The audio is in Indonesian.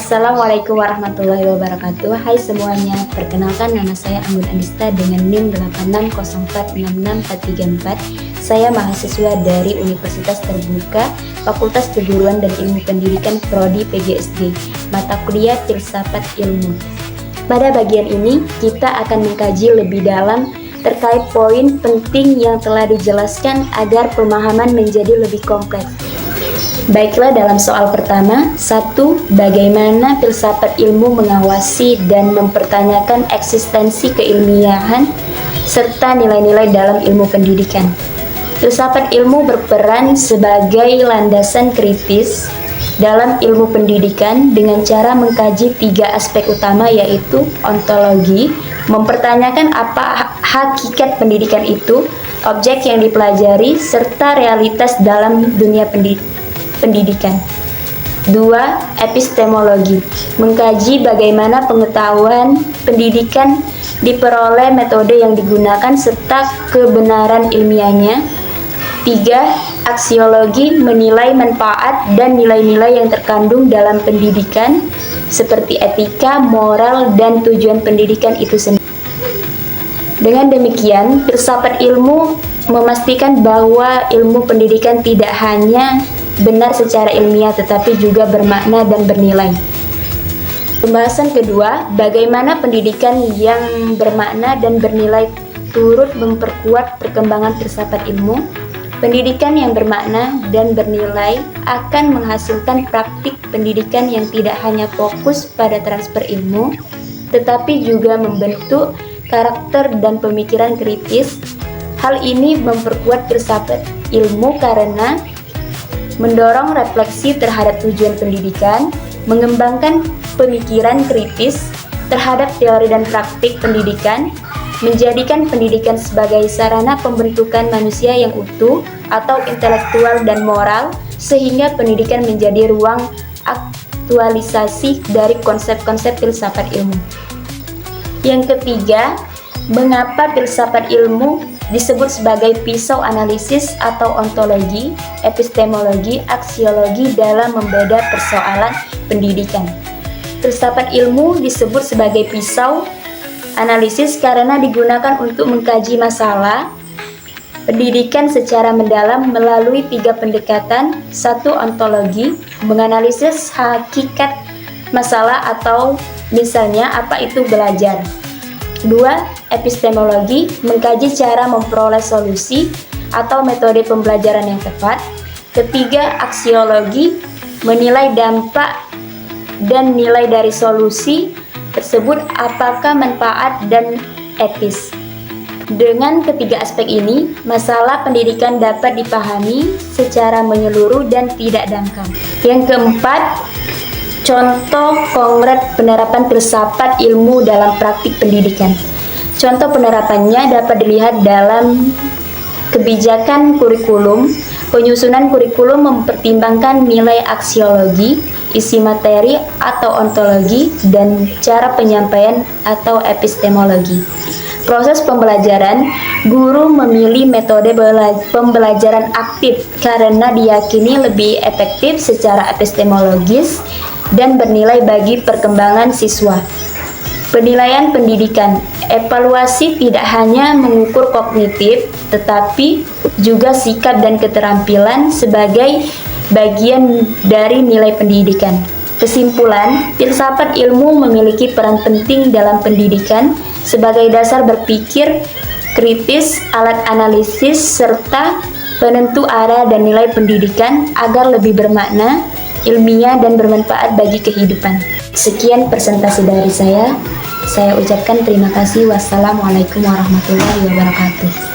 Assalamualaikum warahmatullahi wabarakatuh. Hai semuanya, perkenalkan nama saya Anggun Andista dengan NIM 86046644. Saya mahasiswa dari Universitas Terbuka, Fakultas Keguruan dan Ilmu Pendidikan Prodi PGSD, mata kuliah Filsafat Ilmu. Pada bagian ini, kita akan mengkaji lebih dalam terkait poin penting yang telah dijelaskan agar pemahaman menjadi lebih kompleks. Baiklah, dalam soal pertama, 1. Bagaimana filsafat ilmu mengawasi dan mempertanyakan eksistensi keilmiahan serta nilai-nilai dalam ilmu pendidikan. Filsafat ilmu berperan sebagai landasan kritis dalam ilmu pendidikan dengan cara mengkaji 3 aspek utama, yaitu ontologi, mempertanyakan apa hakikat pendidikan itu, objek yang dipelajari, serta realitas dalam dunia pendidikan. 2. Epistemologi, mengkaji bagaimana pengetahuan pendidikan diperoleh, metode yang digunakan, serta kebenaran ilmiahnya. 3. Aksiologi, menilai manfaat dan nilai-nilai yang terkandung dalam pendidikan, seperti etika, moral, dan tujuan pendidikan itu sendiri. Dengan demikian, filsafat ilmu memastikan bahwa ilmu pendidikan tidak hanya benar secara ilmiah tetapi juga bermakna dan bernilai. Pembahasan kedua, bagaimana pendidikan yang bermakna dan bernilai turut memperkuat perkembangan filsafat ilmu. Pendidikan yang bermakna dan bernilai akan menghasilkan praktik pendidikan yang tidak hanya fokus pada transfer ilmu, tetapi juga membentuk karakter dan pemikiran kritis. Hal ini memperkuat filsafat ilmu karena mendorong refleksi terhadap tujuan pendidikan, mengembangkan pemikiran kritis terhadap teori dan praktik pendidikan, menjadikan pendidikan sebagai sarana pembentukan manusia yang utuh atau intelektual dan moral, sehingga pendidikan menjadi ruang aktualisasi dari konsep-konsep filsafat ilmu. Yang ketiga, mengapa filsafat ilmu disebut sebagai pisau analisis atau ontologi, epistemologi, aksiologi dalam membeda persoalan pendidikan. Filsafat ilmu disebut sebagai pisau analisis karena digunakan untuk mengkaji masalah pendidikan secara mendalam melalui 3 pendekatan. 1. Ontologi, menganalisis hakikat masalah atau misalnya apa itu belajar. 2. Epistemologi, mengkaji cara memperoleh solusi atau metode pembelajaran yang tepat. 3. Aksiologi, menilai dampak dan nilai dari solusi tersebut, apakah manfaat dan etis. Dengan ketiga aspek ini, masalah pendidikan dapat dipahami secara menyeluruh dan tidak dangkal. Yang keempat, contoh konkret penerapan filsafat ilmu dalam praktik pendidikan. Contoh penerapannya dapat dilihat dalam kebijakan kurikulum. Penyusunan kurikulum mempertimbangkan nilai aksiologi, isi materi atau ontologi, dan cara penyampaian atau epistemologi. Proses pembelajaran, guru memilih metode pembelajaran aktif karena diyakini lebih efektif secara epistemologis dan bernilai bagi perkembangan siswa. Penilaian pendidikan, evaluasi tidak hanya mengukur kognitif, tetapi juga sikap dan keterampilan sebagai bagian dari nilai pendidikan. Kesimpulan, filsafat ilmu memiliki peran penting dalam pendidikan sebagai dasar berpikir kritis, alat analisis, serta penentu arah dan nilai pendidikan agar lebih bermakna, ilmiah, dan bermanfaat bagi kehidupan. Sekian presentasi dari saya. Saya ucapkan terima kasih. Wassalamualaikum warahmatullahi wabarakatuh.